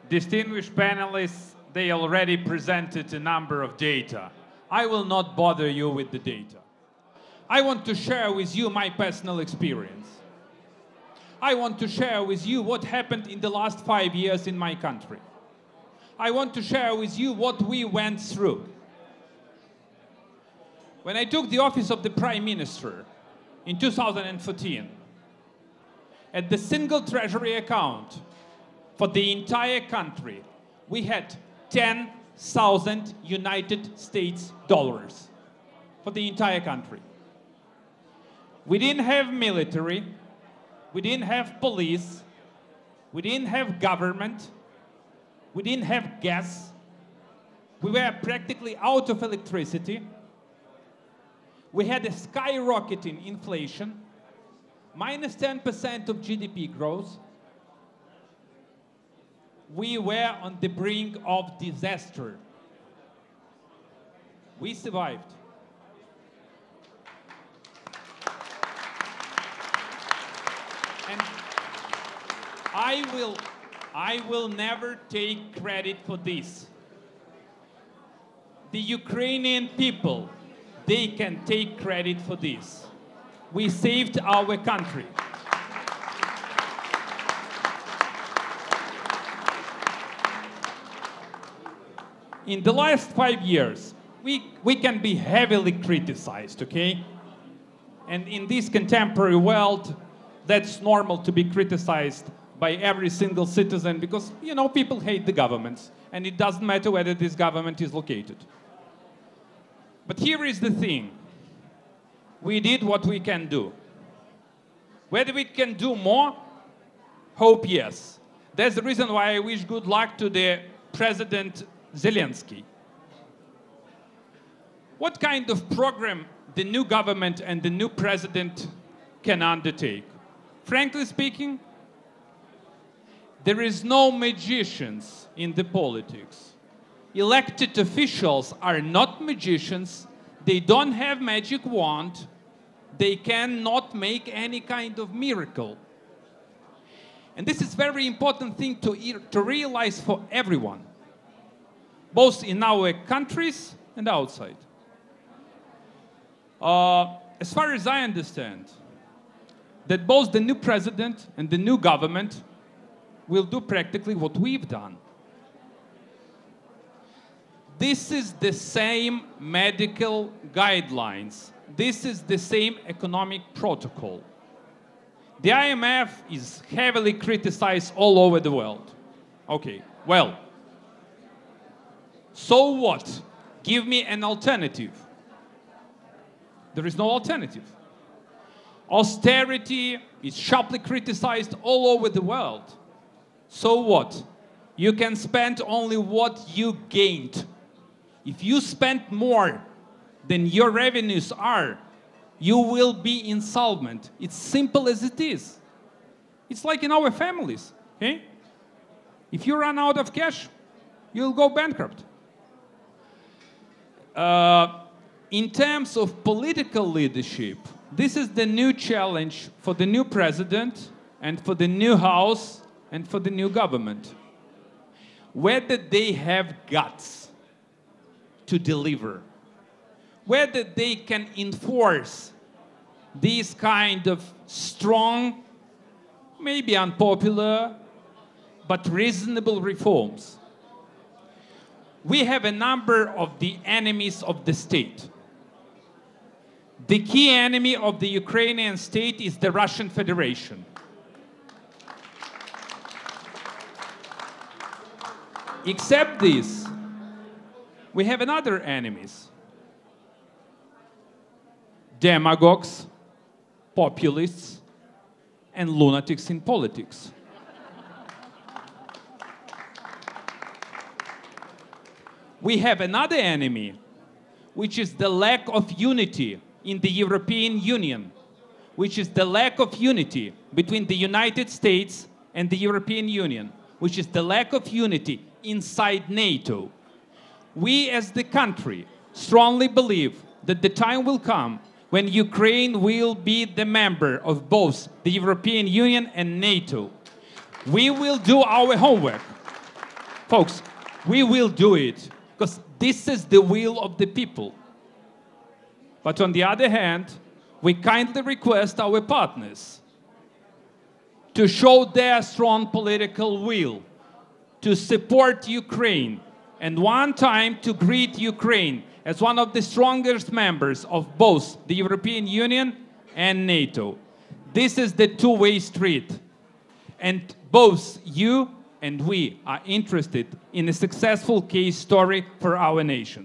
Distinguished panelists, they already presented a number of data. I will not bother you with the data. I want to share with you my personal experience. I want to share with you what happened in the last 5 years in my country. I want to share with you what we went through. When I took the office of the Prime Minister in 2014, at the single treasury account for the entire country, we had 10,000 United States dollars for the entire country. We didn't have military, we didn't have police, we didn't have government, we didn't have gas, we were practically out of electricity, we had a skyrocketing inflation, minus 10% of GDP growth. We were on the brink of disaster. We survived. And I will never take credit for this. The Ukrainian people, they can take credit for this. We saved our country. In the last 5 years, we can be heavily criticized, okay? And in this contemporary world, that's normal to be criticized by every single citizen because, you know, people hate the governments, and it doesn't matter whether this government is located. But here is the thing. We did what we can do. Whether we can do more? Hope yes. That's the reason why I wish good luck to the President Zelensky. What kind of program the new government and the new president can undertake? Frankly speaking, there is no magicians in the politics. Elected officials are not magicians. They don't have magic wand. They cannot make any kind of miracle. And this is a very important thing to realize for everyone, both in our countries and outside. As far as I understand, that both the new president and the new government will do practically what we've done. This is the same medical guidelines. This is the same economic protocol. The IMF is heavily criticized all over the world. Okay, well, so what? Give me an alternative. There is no alternative. Austerity is sharply criticized all over the world. So what? You can spend only what you gained. If you spend more than your revenues are, you will be insolvent. It's simple as it is. It's like in our families, okay? If you run out of cash, you'll go bankrupt. In terms of political leadership, this is the new challenge for the new president and for the new House and for the new government. Whether they have guts to deliver, whether they can enforce these kind of strong, maybe unpopular, but reasonable reforms. We have a number of the enemies of the state. The key enemy of the Ukrainian state is the Russian Federation. Except this, we have another enemies. Demagogues, populists, and lunatics in politics. We have another enemy, which is the lack of unity in the European Union, which is the lack of unity between the United States and the European Union, which is the lack of unity inside NATO. We as the country strongly believe that the time will come when Ukraine will be the member of both the European Union and NATO. We will do our homework. Folks, we will do it because this is the will of the people. But on the other hand, we kindly request our partners to show their strong political will, to support Ukraine, and one time to greet Ukraine as one of the strongest members of both the European Union and NATO. This is the two-way street. And both you and we are interested in a successful case story for our nations.